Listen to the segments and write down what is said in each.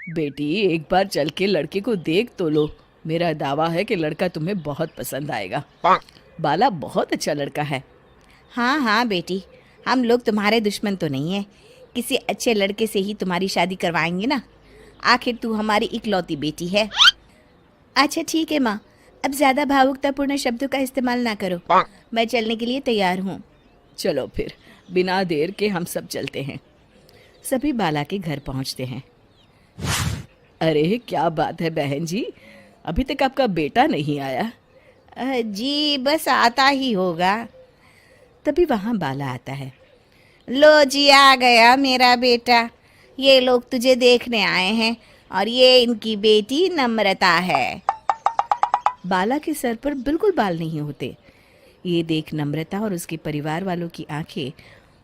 बेटी एक बार चल के लड़के को देख तो लो। मेरा दावा है कि लड़का तुम्हें बहुत पसंद आएगा। बाला बहुत अच्छा लड़का है। हाँ हाँ बेटी, हम लोग तुम्हारे दुश्मन तो नहीं है। किसी अच्छे लड़के से ही तुम्हारी शादी करवाएंगे ना। आखिर तू हमारी इकलौती बेटी है। अच्छा ठीक है माँ, अब ज़्यादा भावुकतापूर्ण शब्दों का इस्तेमाल ना करो। मैं चलने के लिए तैयार हूँ। चलो फिर, बिना देर के हम सब चलते हैं। सभी बाला के घर पहुंचते हैं। अरे क्या बात है बहन जी, अभी तक आपका बेटा नहीं आया? जी बस आता ही होगा। तभी वहां बाला आता है। लो जी, आ गया मेरा बेटा। ये लोग तुझे देखने आए हैं और ये इनकी बेटी नम्रता है। बाला के सर पर बिल्कुल बाल नहीं होते। ये देख नम्रता और उसके परिवार वालों की आंखें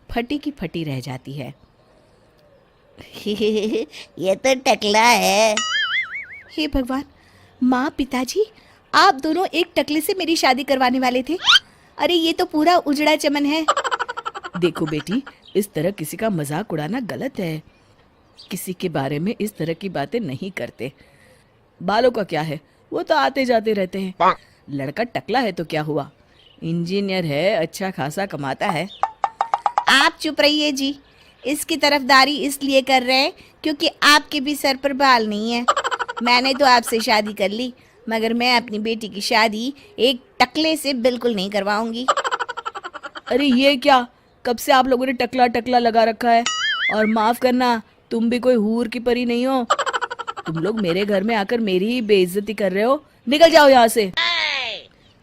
फटी की फटी रह जाती है। ये तो टकला है। हे भगवान, माँ पिताजी, आप दोनों एक टकले से मेरी शादी करवाने वाले थे। अरे ये तो पूरा उजड़ा चमन है। देखो बेटी, इस तरह किसी का मजाक उड़ाना गलत है। किसी के बारे में इस तरह की बातें नहीं करते। बालों का क्या है, वो तो आते जाते रहते हैं। लड़का टकला है तो क्या हुआ, इंजीनियर है, अच्छा खासा कमाता है। आप चुप रहिए जी। इसकी तरफदारी इसलिए कर रहे हैं क्योंकि आपके भी सर पर बाल नहीं है। मैंने तो आपसे शादी कर ली, मगर मैं अपनी बेटी की शादी एक टकले से बिल्कुल नहीं करवाऊंगी। अरे ये क्या, कब से आप लोगों ने टकला टकला लगा रखा है? और माफ करना, तुम भी कोई हूर की परी नहीं हो। तुम लोग मेरे घर में आकर मेरी ही बेइज्जती कर रहे हो। निकल जाओ यहाँ से।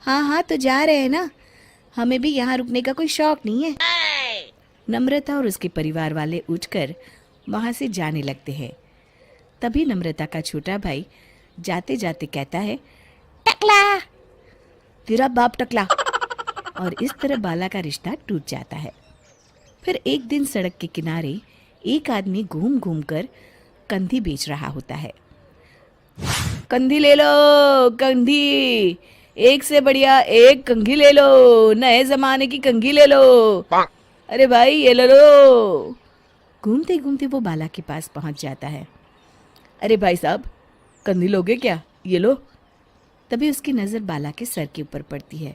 हाँ हाँ तो जा रहे हैं ना, हमें भी यहाँ रुकने का कोई शौक नहीं है। नम्रता और उसके परिवार वाले उठकर वहां से जाने लगते हैं। तभी नम्रता का छोटा भाई जाते जाते कहता है, टकला। तेरा बाप टकला। और इस तरह बाला का रिश्ता टूट जाता है। फिर एक दिन सड़क के किनारे एक आदमी घूम घूम कर कंधी बेच रहा होता है। कंधी ले लो, कंधी, एक से बढ़िया एक कंघी ले लो, नए जमाने की कंघी ले लो। अरे भाई ये ले लो। घूमते घूमते वो बाला के पास पहुंच जाता है। अरे भाई साहब, कंधी लोगे क्या? ये लो। तभी उसकी नज़र बाला के सर के ऊपर पड़ती है।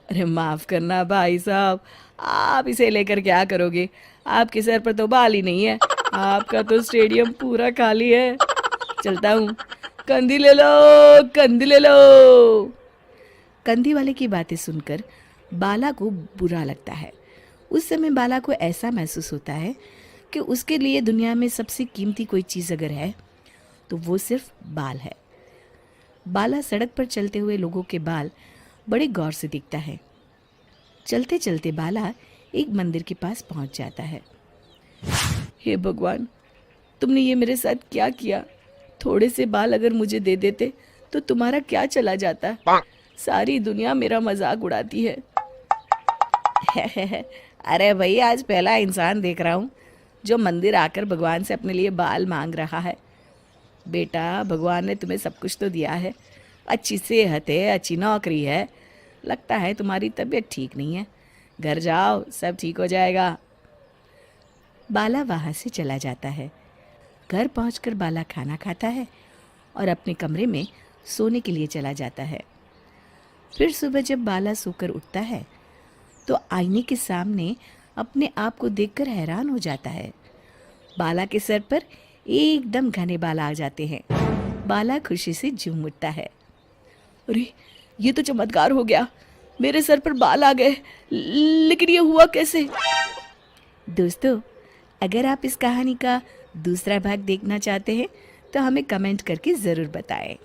अरे माफ़ करना भाई साहब, आप इसे लेकर क्या करोगे? आपके सर पर तो बाल ही नहीं है, आपका तो स्टेडियम पूरा खाली है। चलता हूँ, कंधी ले लो, कंधी ले लो। कंधी वाले की बातें सुनकर बाला को बुरा लगता है। उस समय बाला को ऐसा महसूस होता है कि उसके लिए दुनिया में सबसे कीमती कोई चीज़ अगर है तो वो सिर्फ बाल है। बाला सड़क पर चलते हुए लोगों के बाल बड़े गौर से दिखता है। चलते चलते बाला एक मंदिर के पास पहुंच जाता है। हे भगवान, तुमने ये मेरे साथ क्या किया? थोड़े से बाल अगर मुझे दे देते तो तुम्हारा क्या चला जाता? सारी दुनिया मेरा मजाक उड़ाती है। अरे भाई, आज पहला इंसान देख रहा हूँ जो मंदिर आकर भगवान से अपने लिए बाल मांग रहा है। बेटा, भगवान ने तुम्हें सब कुछ तो दिया है, अच्छी सेहत है, अच्छी नौकरी है। लगता है तुम्हारी तबीयत ठीक नहीं है। घर जाओ, सब ठीक हो जाएगा। बाला वहाँ से चला जाता है। घर पहुंचकर बाला खाना खाता है और अपने कमरे में सोने के लिए चला जाता है। फिर सुबह जब बाला सोकर उठता है तो आईने के सामने अपने आप को देखकर हैरान हो जाता है। बाला के सर पर एकदम घने बाल आ जाते हैं। बाला खुशी से झूम उठता है। अरे ये तो चमत्कार हो गया, मेरे सर पर बाल आ गए। लेकिन ये हुआ कैसे? दोस्तों, अगर आप इस कहानी का दूसरा भाग देखना चाहते हैं तो हमें कमेंट करके ज़रूर बताएं।